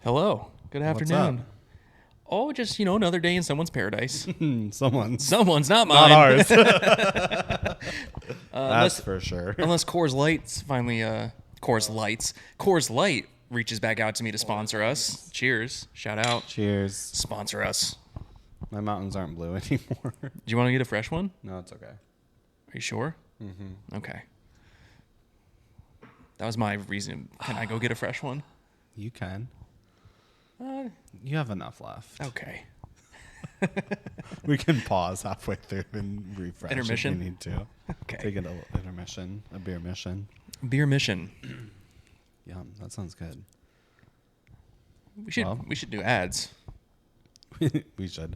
Hello. Good afternoon. What's Oh, just, another day in someone's paradise. up? Someone's. Someone's, not mine. Not ours. Unless, That's for sure. unless Coors Light's finally, Coors Light reaches back out to me to sponsor us. Cheers. Shout out. Cheers. Sponsor us. My mountains aren't blue anymore. Do you want to get a fresh one? No, it's okay. Are you sure? Mm-hmm. Okay. That was my reason. Can I go get a fresh one? You can. You have enough left. Okay. We can pause halfway through and refresh Intermission? if we need to. Okay. Take an intermission, a beer mission. Beer mission. Yeah, that sounds good. We should do ads. We should.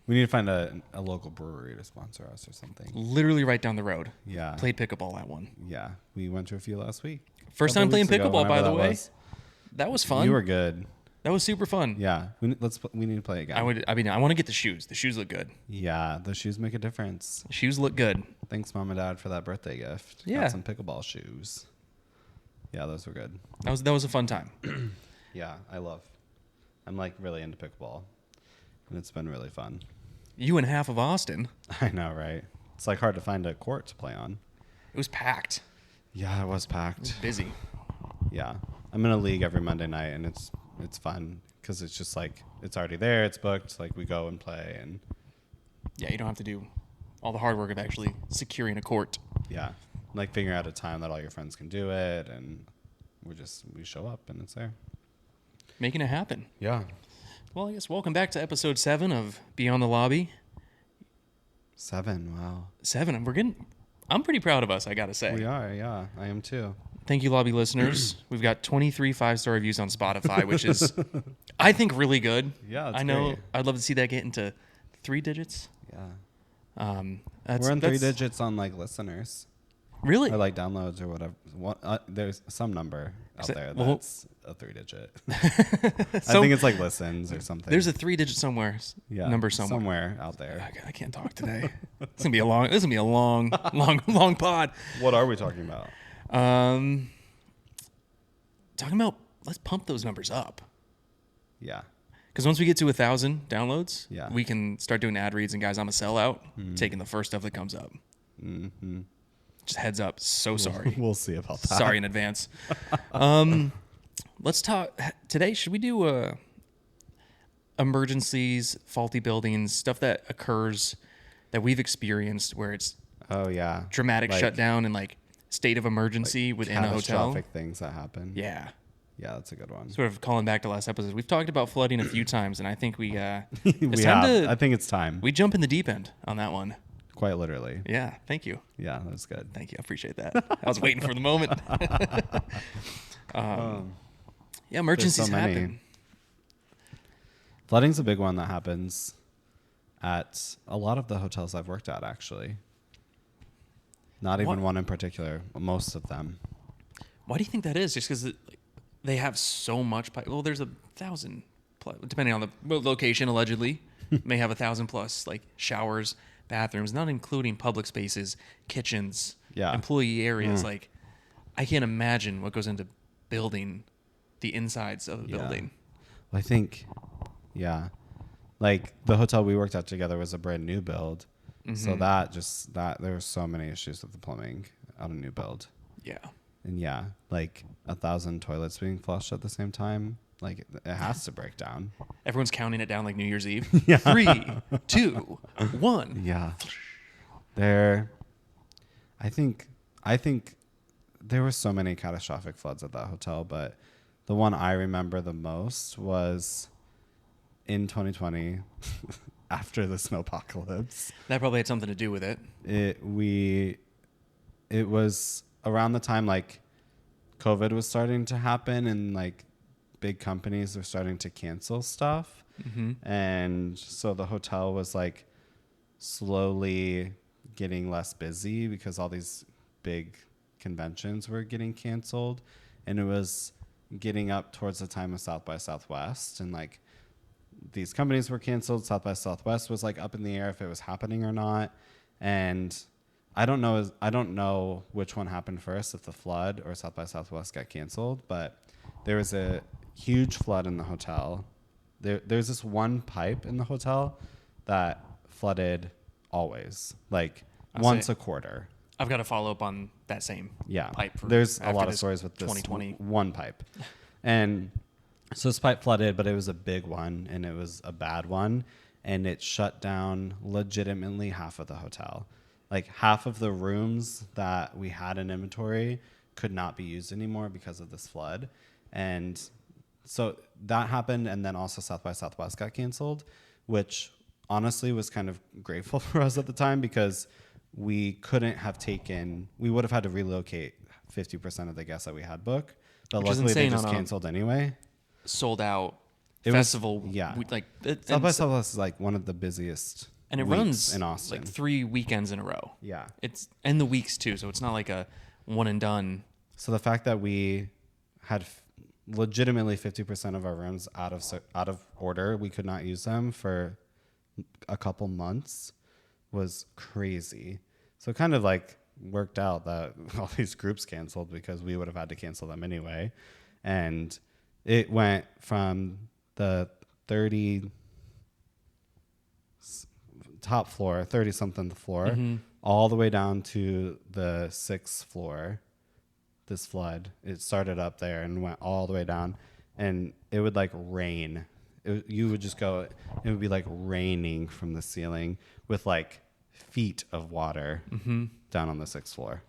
We need to find a local brewery to sponsor us or something. Literally right down the road. Yeah. Played pickleball at one. Yeah. We went to a few last week. First time playing pickleball, by the way. Was. That was fun. You were good. That was super fun. Yeah. We need to play again. I want to get the shoes. The shoes look good. Yeah, the shoes make a difference. The shoes look good. Thanks, Mom and Dad, for that birthday gift. Yeah. Got some pickleball shoes. Yeah, those were good. That was a fun time. Yeah, I'm like really into pickleball, and it's been really fun. You and half of Austin. I know, right? It's like hard to find a court to play on. It was packed. Yeah, it was It packed. was busy. Yeah, I'm in a league every Monday night, and it's fun because it's just like it's already there, it's booked. Like we go and play, and Yeah, you don't have to do all the hard work of actually securing a court. yeah, like figuring out a time that all your friends can do it, and we show up and it's there. Making it happen. Yeah. Well, I guess welcome back to episode 7 of Beyond the Lobby. 7, wow. 7. I'm pretty proud of us, I got to say. We are, yeah. I am too. Thank you, Lobby listeners. We've got 23 5-star reviews on Spotify, which is, I think, really good. Yeah, I know. great. I'd love to see that get into 3 digits. Yeah. That's, We're in 3 that's- digits on like listeners Really? or like downloads or whatever. There's some number out there well- that's a 3 digit. I think it's like listens or something. There's a 3 digit number somewhere. out there. I can't talk today. This is gonna be a long, long pod. What are we talking about? Talking about let's pump those numbers up. Yeah. Because once we get to 1,000 downloads, Yeah. we can start doing ad reads. And guys, I'm a sellout, taking the first stuff that comes up. Mm-hmm. Just heads up. So sorry. We'll see about that. Sorry in advance. Let's talk today. Should we do emergencies, faulty buildings, stuff that occurs that we've experienced where it's Oh yeah. dramatic Like- shutdown and like state of emergency within a hotel? Catastrophic things that happen. Yeah. Yeah, that's a good one. Sort of calling back to last episode. We've talked about flooding a few times, and I think We it's have. time I think it's time. we jump in the deep end on that one. Quite literally. Yeah. Thank you. Yeah, that's good. Thank you. I appreciate that. I was waiting for the moment. Yeah, emergencies so many. happen. Flooding's a big one that happens at a lot of the hotels I've worked at, actually. Not even What? one in particular, most of them. Why do you think that is? Just because they have so much well, there's 1,000 depending on the location. Allegedly, may have 1,000 plus like showers, bathrooms, not including public spaces, kitchens, Yeah. employee areas. Like, I can't imagine what goes into building the insides of a Yeah. building. Well, I think, yeah. Like, the hotel we worked at together was a brand new build. So there were so many issues with the plumbing on a new build. Yeah. And yeah, like 1,000 toilets being flushed at the same time. Like, it has to break down. Everyone's counting it down like New Year's Eve. Yeah. 3, 2, 1. Yeah. I think there were so many catastrophic floods at that hotel, but the one I remember the most was in 2020 after the snowpocalypse. That probably had something to do with it. It was around the time like COVID was starting to happen and like big companies were starting to cancel stuff. Mm-hmm. And so the hotel was like slowly getting less busy because all these big conventions were getting canceled, and it was getting up towards the time of South by Southwest, and like these companies were canceled. South by Southwest was like up in the air if it was happening or not. And I don't know which one happened first, if the flood or South by Southwest got canceled, but there was huge flood in the hotel. There's this one pipe in the hotel that flooded always, like once a quarter. I've got to follow up on that same pipe. There's a lot of stories with this 2020 one pipe. And so this pipe flooded, but it was a big one and it was a bad one. And it shut down legitimately half of the hotel. Like half of the rooms that we had in inventory could not be used anymore because of this flood. And so that happened. And then also South by Southwest got canceled, which honestly was kind of grateful for us at the time because we would have had to relocate 50% of the guests that we had booked. But luckily they just canceled anyway. Sold out it festival. South by Southwest is like one of the busiest. And it runs in Austin like 3 weekends in a row. Yeah. And the weeks too. So it's not like a one and done. So the fact that we had legitimately 50% of our rooms out of order, we could not use them for a couple months, was crazy. So it kind of like worked out that all these groups canceled because we would have had to cancel them anyway. And it went from the 30 top floor, 30 something floor, all the way down to the 6th floor. This flood, it started up there and went all the way down, and it would like rain. You would just go, it would be like raining from the ceiling with like feet of water down on the 6th floor.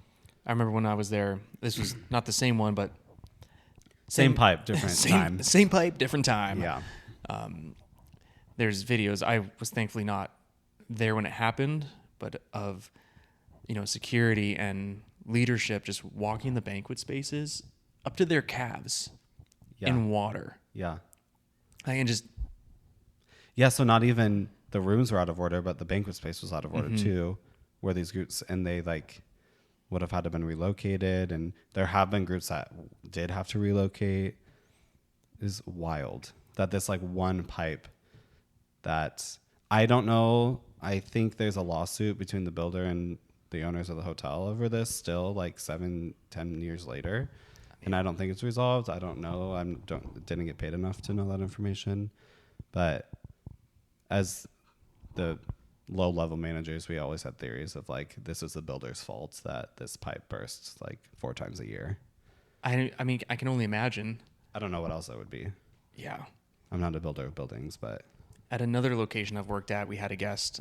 I remember when I was there, this was not the same one, but same pipe, different time. Same pipe, different time. Yeah. There's videos. I was thankfully not there when it happened, but of, security and leadership just walking the banquet spaces up to their calves in water. Yeah. So not even the rooms were out of order, but the banquet space was out of order too, where these groups, and they like would have had to been relocated, and there have been groups that did have to relocate. Is wild that this like one pipe that I don't know. I think there's a lawsuit between the builder and the owners of the hotel over this still like 7-10 years later. And I don't think it's resolved. I don't know. Didn't get paid enough to know that information. But as the low level managers, we always had theories of like, this is the builder's fault that this pipe bursts like 4 times a year. I mean, I can only imagine. I don't know what else that would be. Yeah. I'm not a builder of buildings, but. At another location I've worked at, we had a guest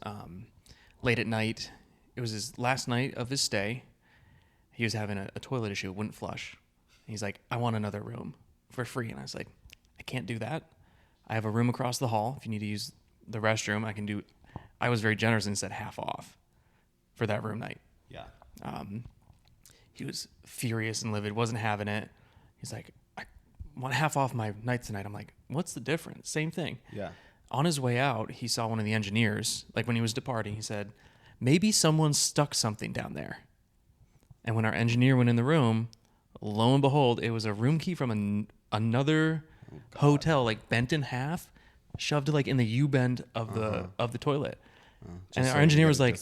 late at night. It was his last night of his stay. He was having a toilet issue, wouldn't flush. He's like, I want another room for free. And I was like, I can't do that. I have a room across the hall. If you need to use the restroom, I can do. I was very generous and said half off for that room night. Yeah. He was furious and livid, wasn't having it. He's like, I want half off my night tonight. I'm like, what's the difference? Same thing. Yeah. On his way out, he saw one of the engineers, like when he was departing, he said, maybe someone stuck something down there. And when our engineer went in the room, lo and behold, it was a room key from another hotel, like bent in half, shoved like in the U-bend of the toilet. And our engineer was like,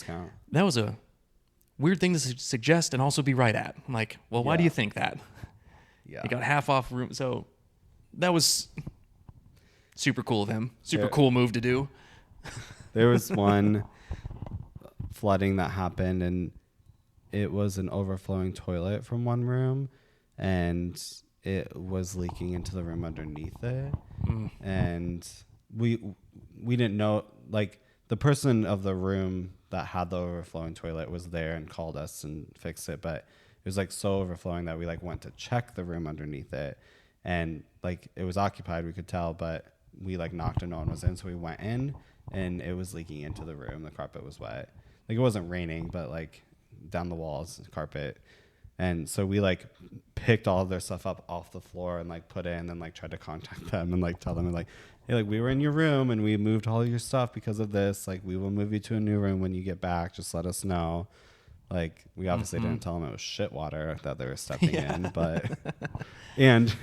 that was a weird thing to suggest and also be right at. I'm like, well, why do you think that? Yeah. He got half off room. So that was super cool of him. Super cool move to do. There was one flooding that happened, and it was an overflowing toilet from one room, and it was leaking into the room underneath it. And we didn't know, like the person of the room that had the overflowing toilet was there and called us and fixed it, but it was like so overflowing that we like went to check the room underneath it, and like it was occupied, we could tell, but we like knocked and no one was in, so we went in and it was leaking into the room. The carpet was wet. Like it wasn't raining, but like down the walls, carpet. And so we like picked all of their stuff up off the floor and like put it in and like tried to contact them and like tell them like, hey, like we were in your room and we moved all your stuff because of this. Like we will move you to a new room when you get back. Just let us know. Like we obviously didn't tell them it was shit water that they were stepping in, but and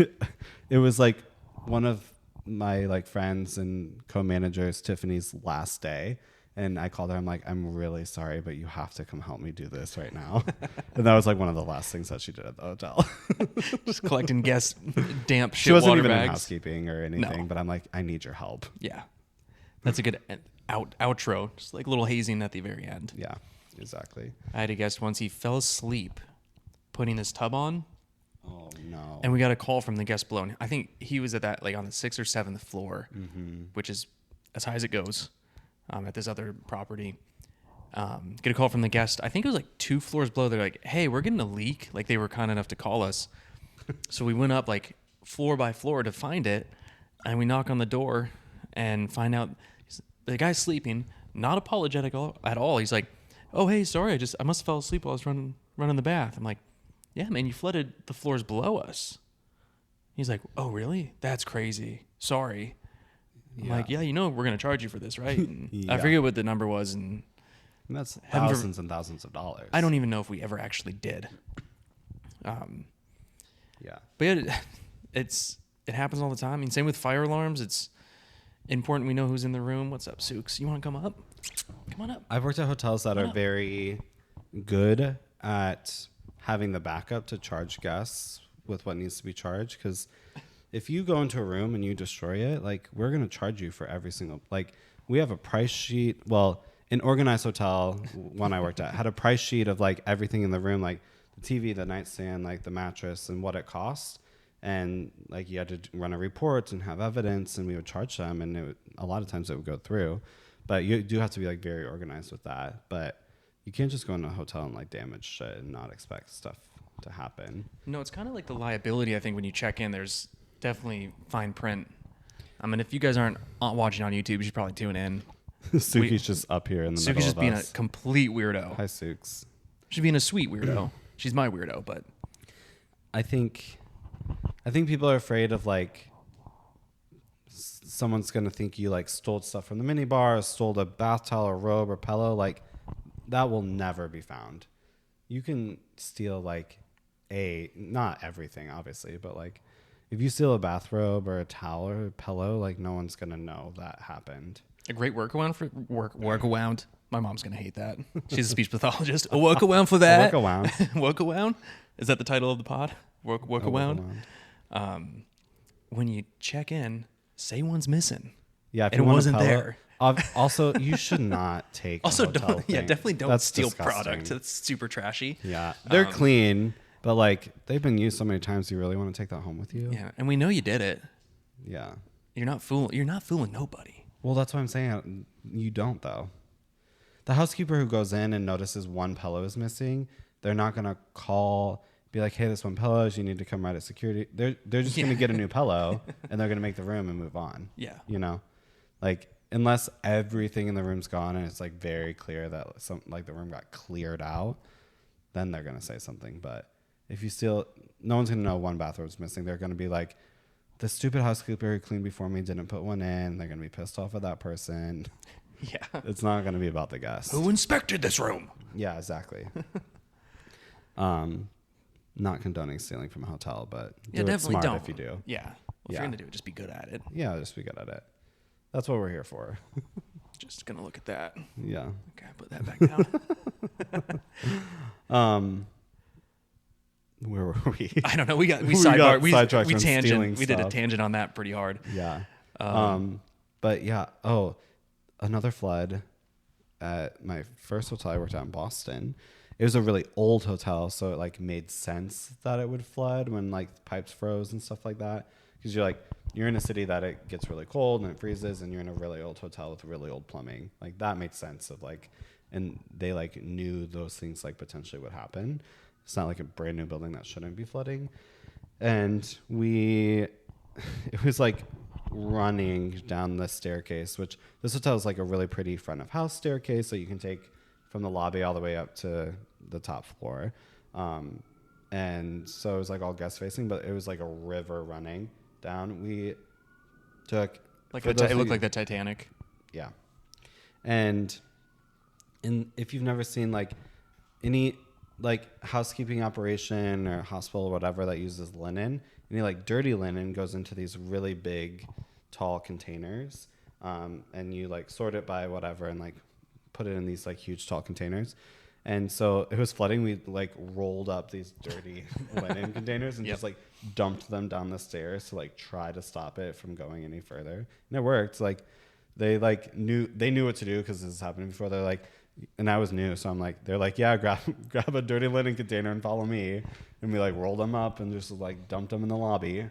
it was like one of my like friends and co-managers, Tiffany's last day. And I called her. I'm like, I'm really sorry, but you have to come help me do this right now. And that was like one of the last things that she did at the hotel. Just collecting guest damp shit She wasn't water even in bags. housekeeping or anything, but I'm like, I need your help. Yeah. That's a good outro. Just like a little hazing at the very end. Yeah, exactly. I had a guest once. He fell asleep putting his tub on. Oh, no. And we got a call from the guest below. And I think he was at that, like on the 6th or 7th floor, which is as high as it goes at this other property. Get a call from the guest. I think it was like 2 floors below. They're like, hey, we're getting a leak. Like they were kind enough to call us. So we went up like floor by floor to find it. And we knock on the door and find out the guy's sleeping, not apologetic at all. He's like, oh, hey, sorry. I must have fell asleep while I was running the bath. I'm like, yeah, man, you flooded the floors below us. He's like, oh, really? That's crazy. Sorry. I'm like, yeah, we're going to charge you for this, right? And I forget what the number was. And that's thousands and thousands of dollars. I don't even know if we ever actually did. Yeah. But yeah, it happens all the time. I mean, same with fire alarms. It's important we know who's in the room. What's up, Sooks? You want to come up? Come on up. I've worked at hotels that are very good at having the backup to charge guests with what needs to be charged. Because if you go into a room and you destroy it, like we're going to charge you for every single, like we have a price sheet. Well, an organized hotel, one I worked at, had a price sheet of like everything in the room, like the TV, the nightstand, like the mattress and what it cost. And like you had to run a report and have evidence and we would charge them. And a lot of times it would go through. But you do have to be like very organized with that. But you can't just go into a hotel and like damage shit and not expect stuff to happen. No, it's kind of like the liability. I think when you check in, there's definitely fine print. I mean, if you guys aren't watching on YouTube, you should probably tune in. Suki's just up here in the middle of us. Suki's just being a complete weirdo. Hi, Sooks. She's being a sweet weirdo. She's my weirdo, but I think people are afraid of like someone's gonna think you like stole stuff from the minibar, stole a bath towel or robe or pillow. Like that will never be found. You can steal like not everything obviously, but like if you steal a bathrobe or a towel or a pillow, like no one's gonna know that happened. a great workaround for workaround. My mom's gonna hate that. She's a speech pathologist. A workaround for that. A workaround. Workaround. Is that the title of the pod? Workaround. When you check in, say one's missing. Yeah, if and you it wasn't pillow, there. Also, you should not take. Also, don't. Yeah, definitely don't That's steal disgusting. product. That's super trashy. Yeah, they're clean, but like they've been used so many times. You really want to take that home with you? Yeah, and we know you did it. Yeah. You're not fooling nobody. Well, that's what I'm saying. You don't though. The housekeeper who goes in and notices one pillow is missing, they're not gonna be like, hey, this one pillow, you need to come right at security. They're just gonna get a new pillow and they're gonna make the room and move on. Yeah. You know? Like unless everything in the room's gone and it's like very clear that the room got cleared out, then they're gonna say something. But if you still, no one's gonna know one bathroom's missing. They're gonna be like, the stupid housekeeper who cleaned before me didn't put one in. They're gonna be pissed off at that person. Yeah. It's not gonna be about the guest. Who inspected this room? Yeah, exactly. Not condoning stealing from a hotel, but do it smart don't. if you do. Yeah. Well, if you're gonna do it, just be good at it. Yeah, just be good at it. That's what we're here for. Just gonna look at that. Yeah. Okay, put that back down. Where were we? I don't know. We sidetracked we from stealing tangent. We did a stuff. tangent on that pretty hard. Yeah. But yeah. Oh, another flood at my first hotel I worked at in Boston. It was a really old hotel, so it like made sense that it would flood when like pipes froze and stuff like that. Because you're in a city that it gets really cold and it freezes, and you're in a really old hotel with really old plumbing. Like that made sense of like, and they like knew those things like potentially would happen. It's not like a brand new building that shouldn't be flooding. And it was like running down the staircase, which this hotel is like a really pretty front of house staircase, so you can take from the lobby all the way up to the top floor. And so it was like all guest facing, but it was like a river running down. We took it looked like the Titanic. Yeah. And if you've never seen like any like housekeeping operation or hospital or whatever that uses linen, any like dirty linen goes into these really big tall containers, and you like sort it by whatever and like put it in these like huge tall containers. And so it was flooding. We like rolled up these dirty linen containers and just like dumped them down the stairs to like try to stop it from going any further. And it worked. Like they knew what to do because this has happened before. They're like, and I was new, so I'm like, they're like, yeah, grab a dirty linen container and follow me. And we like rolled them up and just like dumped them in the lobby.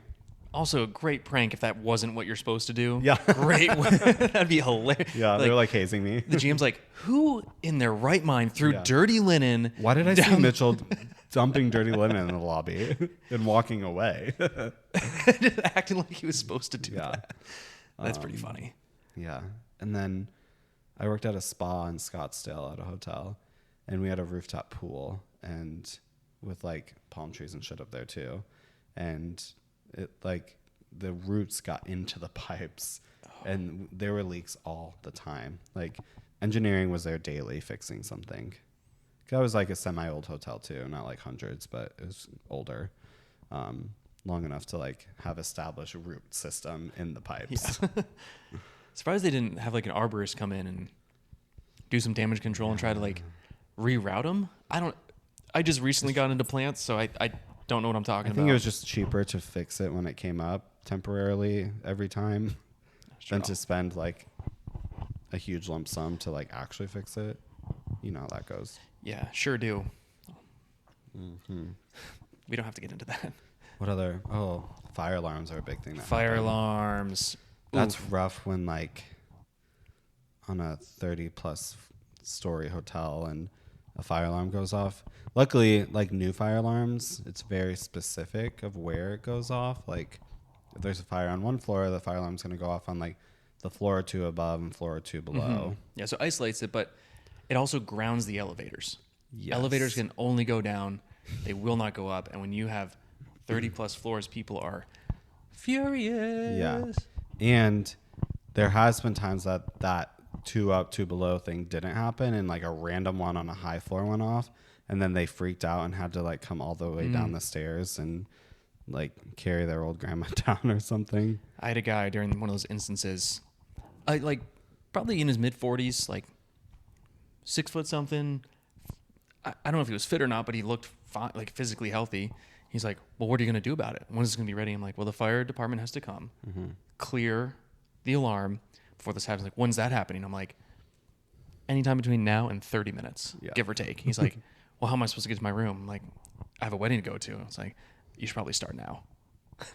Also, a great prank if that wasn't what you're supposed to do. Yeah. Great. That'd be hilarious. Yeah, they were like hazing me. The GM's like, who in their right mind threw dirty linen? Why did I see Mitchell dumping dirty linen in the lobby and walking away? Acting like he was supposed to do that. That's pretty funny. Yeah. And then I worked at a spa in Scottsdale at a hotel, and we had a rooftop pool and with like palm trees and shit up there too. And it like the roots got into the pipes and there were leaks all the time. Like engineering was there daily fixing something. That was like a semi-old hotel too, not like hundreds, but it was older, long enough to like have established a root system in the pipes. Yeah. Surprised they didn't have like an arborist come in and do some damage control and try to like reroute them. I just recently got into plants, so I don't know what I'm talking about. I think it was just cheaper to fix it when it came up temporarily every time than to spend like a huge lump sum to like actually fix it. You know how that goes. Yeah, sure do. Mm-hmm. We don't have to get into that. What other? Oh, fire alarms are a big thing. Fire alarms. That's rough when like on a 30+ story hotel and a fire alarm goes off. Luckily, like new fire alarms, it's very specific of where it goes off. Like if there's a fire on one floor, the fire alarm's going to go off on like the floor or two above and floor or two below. Mm-hmm. Yeah, so isolates it, but it also grounds the elevators. Yes. Elevators can only go down. They will not go up. And when you have 30+ floors, people are furious. Yeah. And there has been times that 2 up, 2 below thing didn't happen, and like a random one on a high floor went off, and then they freaked out and had to like come all the way down the stairs and like carry their old grandma down or something. I had a guy during one of those instances, like probably in his mid 40s, like 6 foot something. I don't know if he was fit or not, but he looked fine, like physically healthy. He's like, well, what are you going to do about it? When is this going to be ready? I'm like, well, the fire department has to come, clear the alarm before this happens. Like, when's that happening? I'm like, anytime between now and 30 minutes, give or take. He's like, well, how am I supposed to get to my room? I'm like, I have a wedding to go to. I was like, you should probably start now.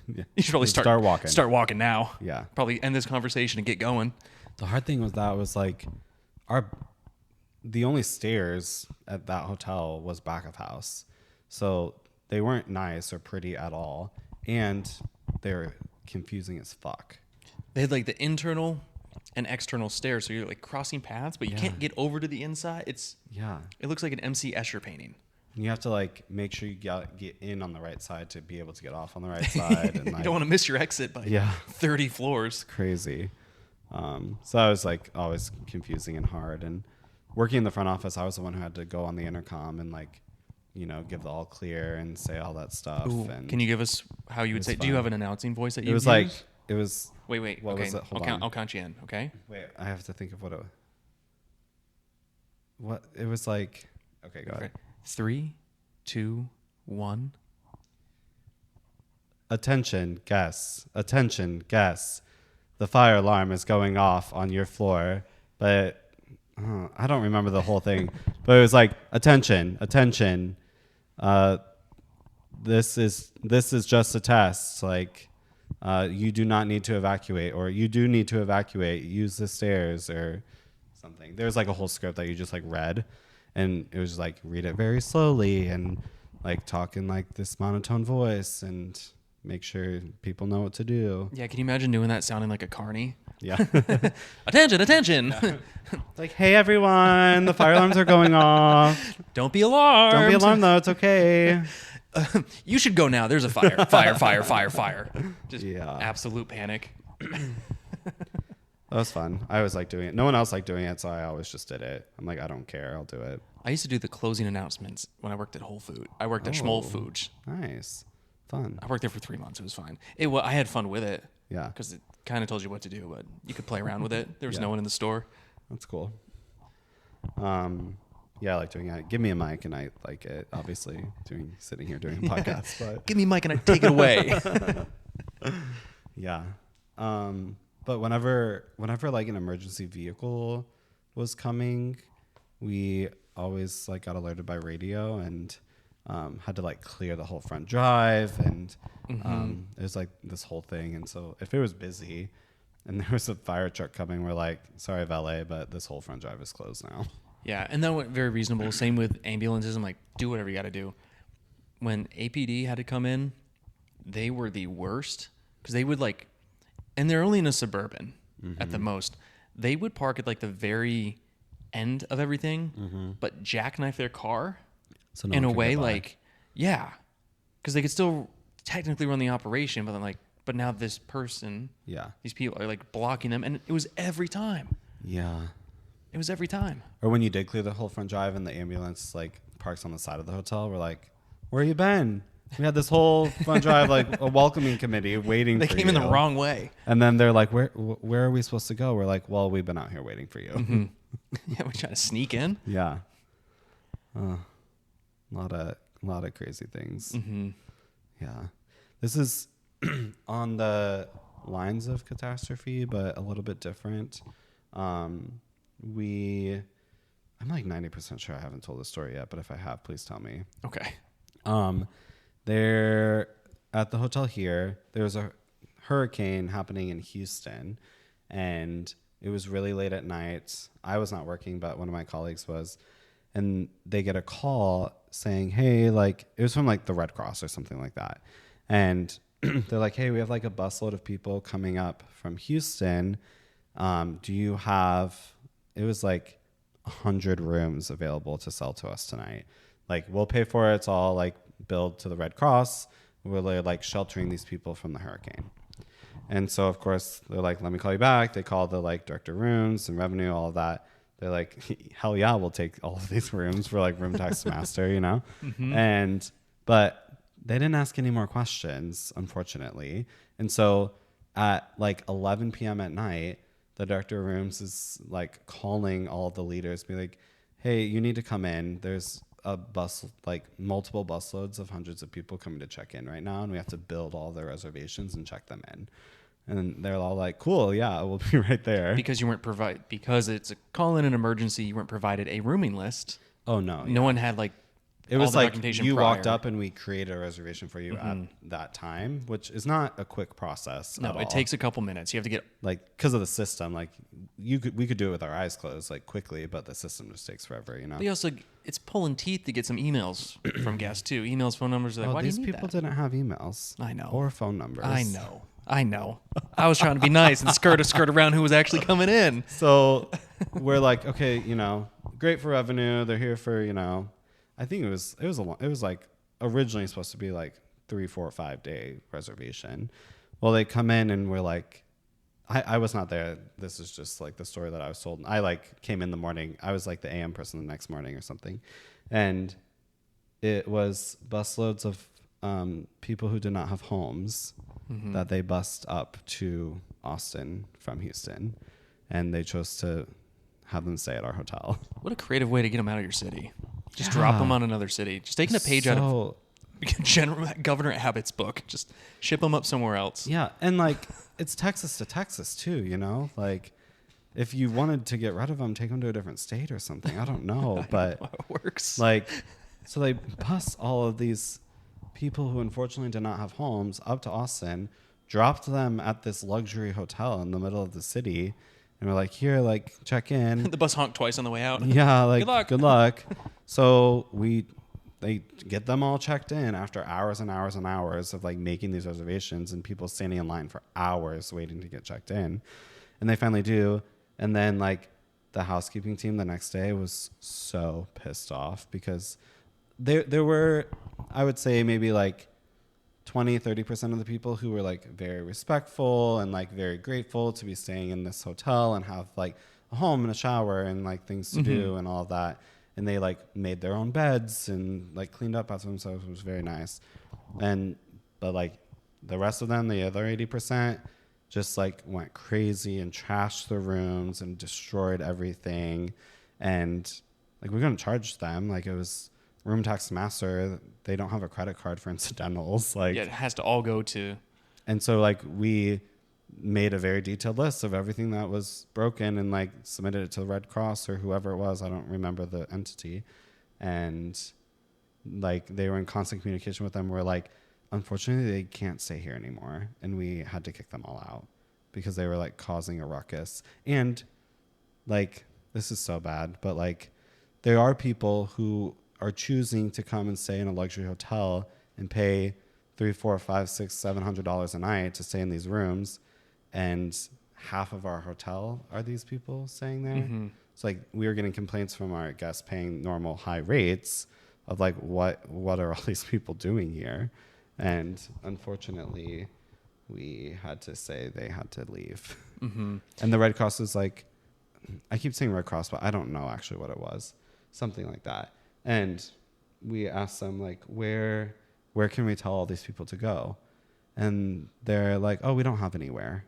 Yeah. You should probably start walking. Start walking now. Yeah. Probably end this conversation and get going. The hard thing with that was like the only stairs at that hotel was back of house. So they weren't nice or pretty at all. And they're confusing as fuck. They had like the internal and external stairs. So you're like crossing paths, but you can't get over to the inside. It looks like an MC Escher painting. You have to like make sure you get in on the right side to be able to get off on the right side. And you like, don't want to miss your exit by 30 floors. Crazy. So that was like always confusing and hard. And working in the front office, I was the one who had to go on the intercom and like, you know, give the all clear and say all that stuff. Ooh, and can you give us how you would say? Fun. Do you have an announcing voice that you? It was like it was. Wait. What okay, was it? I'll count you in. Okay. Wait, I have to think of what it was like. Okay, go ahead. 3, 2, 1. Attention, guests. Attention, guests. The fire alarm is going off on your floor, but I don't remember the whole thing. But it was like, attention. This is just a test. Like, you do not need to evacuate, or you do need to evacuate. Use the stairs or something. There's like a whole script that you just like read, and it was like read it very slowly and like talk in like this monotone voice and make sure people know what to do. Yeah, can you imagine doing that sounding like a carny? Yeah. Attention. Yeah. It's like, hey everyone, the fire alarms are going off. Don't be alarmed. Don't be alarmed though, it's okay. You should go now. There's a fire. Fire. Just absolute panic. That was fun. I always liked doing it. No one else liked doing it, so I always just did it. I'm like, I don't care. I'll do it. I used to do the closing announcements when I worked at Whole Food. I worked at Schmoll Foods. Nice. Fun. I worked there for 3 months. It was fine. I had fun with it. Yeah. Because it kind of told you what to do, but you could play around with it. There was no one in the store. That's cool. Yeah, I like doing it. Give me a mic and I like it. Obviously, sitting here doing a podcast, but Give me a mic and I take it away. yeah. But whenever like an emergency vehicle was coming, we always like got alerted by radio and had to like clear the whole front drive, and it was like this whole thing. And so if it was busy and there was a fire truck coming, we're like, sorry, valet, but this whole front drive is closed now. Yeah, and that went very reasonable. Same with ambulances. I'm like, do whatever you got to do. When APD had to come in, they were the worst because they would like, and they're only in a Suburban at the most. They would park at like the very end of everything, but jackknife their car So no in a one could way get by. like, yeah, because they could still technically run the operation, but then like, but now this person, Yeah. these people are like blocking them, and it was every time. Yeah. It was every time. Or when you did clear the whole front drive and the ambulance like parks on the side of the hotel, we're like, where you been? We had this whole front drive, like a welcoming committee waiting They for you. came in the wrong way. And then they're like, where are we supposed to go? We're like, well, we've been out here waiting for you. Yeah, we try to sneak in. Yeah. A lot of crazy things. Yeah. This is on the lines of catastrophe, but a little bit different. I'm like 90% sure I haven't told this story yet, but if I have, please tell me. Okay. There at the hotel here, there was a hurricane happening in Houston, and it was really late at night. I was not working, but one of my colleagues was, and they get a call saying, hey, like it was from like the Red Cross or something like that. And they're like, hey, we have like a busload of people coming up from Houston. Do you have, it was like 100 rooms available to sell to us tonight. Like we'll pay for it. It's all like billed to the Red Cross. We're like sheltering these people from the hurricane. And so of course they're like, let me call you back. They call the like director of rooms and revenue, all of that. They're like, hell yeah, we'll take all of these rooms for like room tax master, you know? But they didn't ask any more questions, unfortunately. And so at like 11 p.m. at night, the director of rooms is like calling all of the leaders, be like, hey, you need to come in. There's a bus, like multiple busloads of hundreds of people coming to check in right now, and we have to build all their reservations and check them in. And they're all like, cool, yeah, we'll be right there. Because because it's a call in an emergency, you weren't provided a rooming list. Oh, no. No one had like It all was the like documentation you prior. walked up and we created a reservation for you at that time, which is not a quick process. No, at it all. takes a couple minutes. You have to get like because of the system. Like we could do it with our eyes closed, like quickly, but the system just takes forever. You know. But also, it's pulling teeth to get some emails from guests too. Emails, phone numbers. Like, why do these you need people that? didn't have emails. I know. Or phone numbers. I know. I was trying to be nice and skirt around who was actually coming in. So we're like, okay, you know, great for revenue. They're here for, you know, I think it was like originally supposed to be like 3, 4, 5 day reservation. Well, they come in and we're like, I was not there. This is just like the story that I was told. I like came in the morning. I was like the AM person the next morning or something. And it was busloads of people who did not have homes that they bussed up to Austin from Houston. And they chose to have them stay at our hotel. What a creative way to get them out of your city. Just drop them on another city. Just taking a page out of Governor Abbott's book. Just ship them up somewhere else. Yeah. And like, it's Texas to Texas too, you know? Like, if you wanted to get rid of them, take them to a different state or something. I don't know. But How it works. like, so they bus all of these people who unfortunately did not have homes up to Austin, dropped them at this luxury hotel in the middle of the city. And we're like, here, like, check in. The bus honked twice on the way out. Yeah, like, Good luck. So they get them all checked in after hours and hours and hours of like making these reservations and people standing in line for hours waiting to get checked in. And they finally do. And then like the housekeeping team the next day was so pissed off because there were, I would say maybe like 20-30% of the people who were like very respectful and like very grateful to be staying in this hotel and have like a home and a shower and like things to do and all of that. And they like made their own beds and like cleaned up after themselves. It was very nice. But like the rest of them, the other 80%, just like went crazy and trashed the rooms and destroyed everything. And like, we're going to charge them. Like, it was room tax master. They don't have a credit card for incidentals. Like, Yeah, it has to all go to. and so like we made a very detailed list of everything that was broken and like submitted it to the Red Cross or whoever it was. I don't remember the entity. And like, they were in constant communication with them. We're like, unfortunately, they can't stay here anymore. And we had to kick them all out because they were like causing a ruckus. And like, this is so bad, but like, there are people who are choosing to come and stay in a luxury hotel and pay $300, $400, $500, $600, $700 a night to stay in these rooms, and half of our hotel are these people staying there. Mm-hmm. It's like, we were getting complaints from our guests paying normal high rates of like, what are all these people doing here? And unfortunately, we had to say they had to leave. Mm-hmm. And the Red Cross is like, I keep saying Red Cross, but I don't know actually what it was. Something like that. And we asked them like, where can we tell all these people to go? And they're like, oh, we don't have anywhere.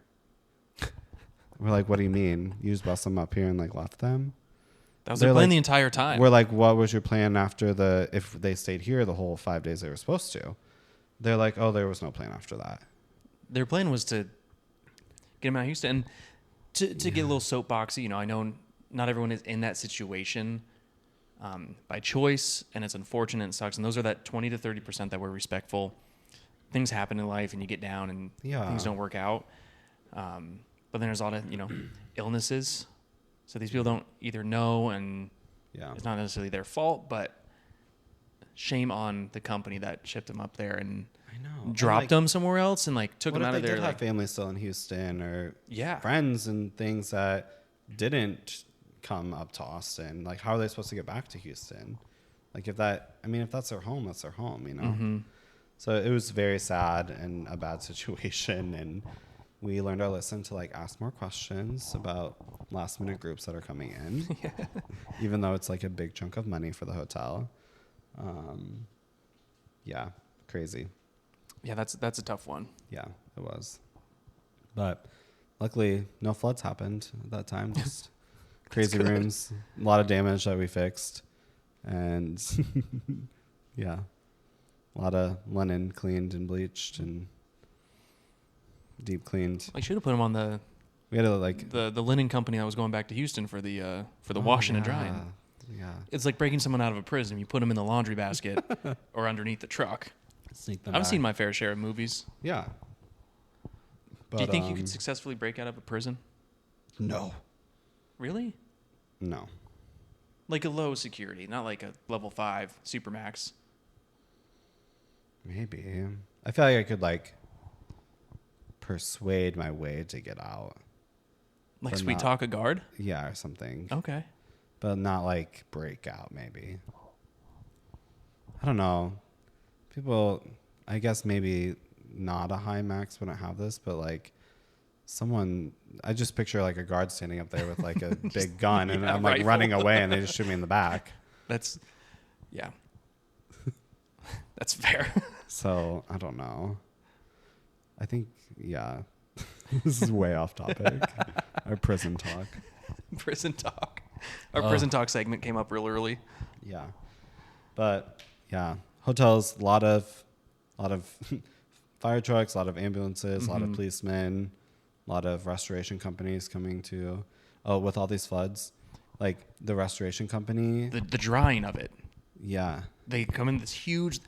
We're like, what do you mean? You just bust them up here and like left them? That was their plan the entire time. We're like, what was your plan after if they stayed here the whole 5 days they were supposed to? They're like, oh, there was no plan after that. Their plan was to get them out of Houston. And to get a little soapboxy, I know not everyone is in that situation by choice, and it's unfortunate and sucks. And those are that 20 to 30% that were respectful. Things happen in life, and you get down, and things don't work out. But then there's a lot of illnesses, so these people don't either know, and it's not necessarily their fault, but shame on the company that shipped them up there and dropped them somewhere else and like took them out of there. What if they did have family still in Houston or Yeah. friends and things that didn't come up to Austin? Like, how are they supposed to get back to Houston? Like, if that's their home, that's their home, you know? Mm-hmm. So it was very sad and a bad situation. And we learned our lesson to like ask more questions about last minute groups that are coming in, even though it's like a big chunk of money for the hotel. Yeah, crazy. Yeah, that's a tough one. Yeah, it was. But luckily, no floods happened at that time. Just crazy rooms, a lot of damage that we fixed. And yeah, a lot of linen cleaned and bleached and deep cleaned. I should have put them on the We had to like the linen company that was going back to Houston for the washing and drying. Yeah. It's like breaking someone out of a prison. You put them in the laundry basket or underneath the truck. Sneak them I've back. seen my fair share of movies. Yeah. But, Do you think you could successfully break out of a prison? No. Really? No. Like a low security, not like a level 5 supermax. Maybe. I feel like I could like persuade my way to get out. Like But sweet not- talk a guard? Yeah, or something. Okay. But not like break out, maybe. I don't know. People, I guess maybe not a high max wouldn't have this, but like someone, I just picture like a guard standing up there with like a big gun and I'm like rifle. running away and they just shoot me in the back. That's That's fair. So I don't know. I think, yeah, this is way off topic. Our prison talk. Prison talk. Our prison talk segment came up real early. Yeah. But yeah, hotels, a lot of fire trucks, a lot of ambulances, a lot of policemen, a lot of restoration companies coming to, with all these floods, like the restoration company. The drying of it. Yeah. They come in this huge,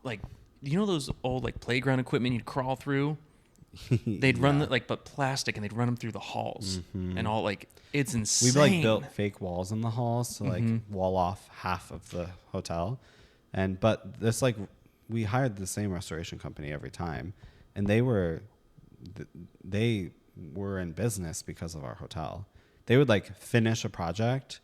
like, those old like playground equipment you'd crawl through? They'd run but plastic, and they'd run them through the halls and all, like, it's insane. We like built fake walls in the halls to like wall off half of the hotel. But this like, we hired the same restoration company every time, and they were in business because of our hotel. They would like finish a project,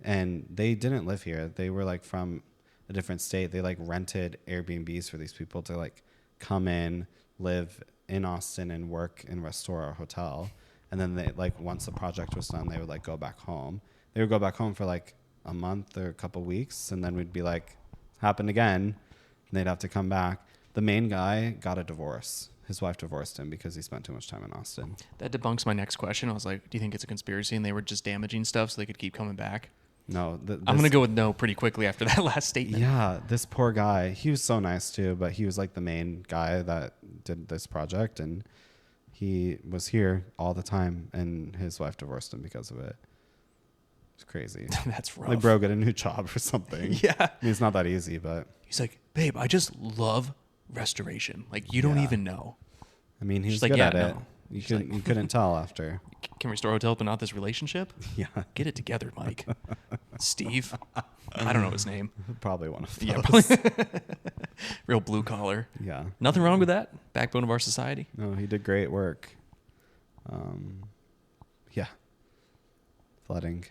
and they didn't live here. They were like from a different state. They like rented Airbnbs for these people to like come in, live in Austin and work and restore our hotel. And then they like, once the project was done, they would like go back home. They would go back home for like a month or a couple weeks. And then we'd be like, happened again. And they'd have to come back. The main guy got a divorce. His wife divorced him because he spent too much time in Austin. That debunks my next question. I was like, do you think it's a conspiracy and they were just damaging stuff so they could keep coming back? No, I'm gonna go with no pretty quickly after that last statement. Yeah, this poor guy. He was so nice too, but he was like the main guy that did this project, and he was here all the time, and his wife divorced him because of it. It's crazy. That's rough. Like, bro, get a new job or something. Yeah. I mean, it's not that easy, but He's like, babe, I just love restoration. Like, you don't Yeah. even know. I mean, he She's was like, good yeah, at it. no. You She's couldn't, like- you couldn't tell after. Can restore hotels, but not this relationship? Yeah, Get it together, Mike. Steve. I don't know his name. probably one of those. Yeah, probably. Real blue collar. Yeah. Nothing wrong with that. Backbone of our society. No, he did great work. Yeah. Flooding.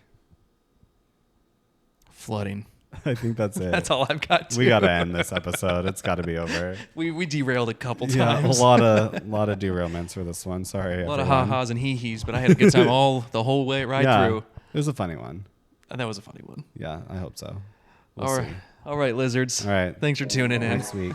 Flooding. I think that's it. That's all I've got. We got to end this episode. It's got to be over. We derailed a couple Yeah, a times. lot of derailments for this one. Sorry, A lot of everyone. ha-has and hee-hees, but I had a good time the whole way right Yeah, through. it was a funny one. And that was a funny one. Yeah, I hope so. We'll All right. see. All right, lizards. All right. Thanks for tuning in. Next week.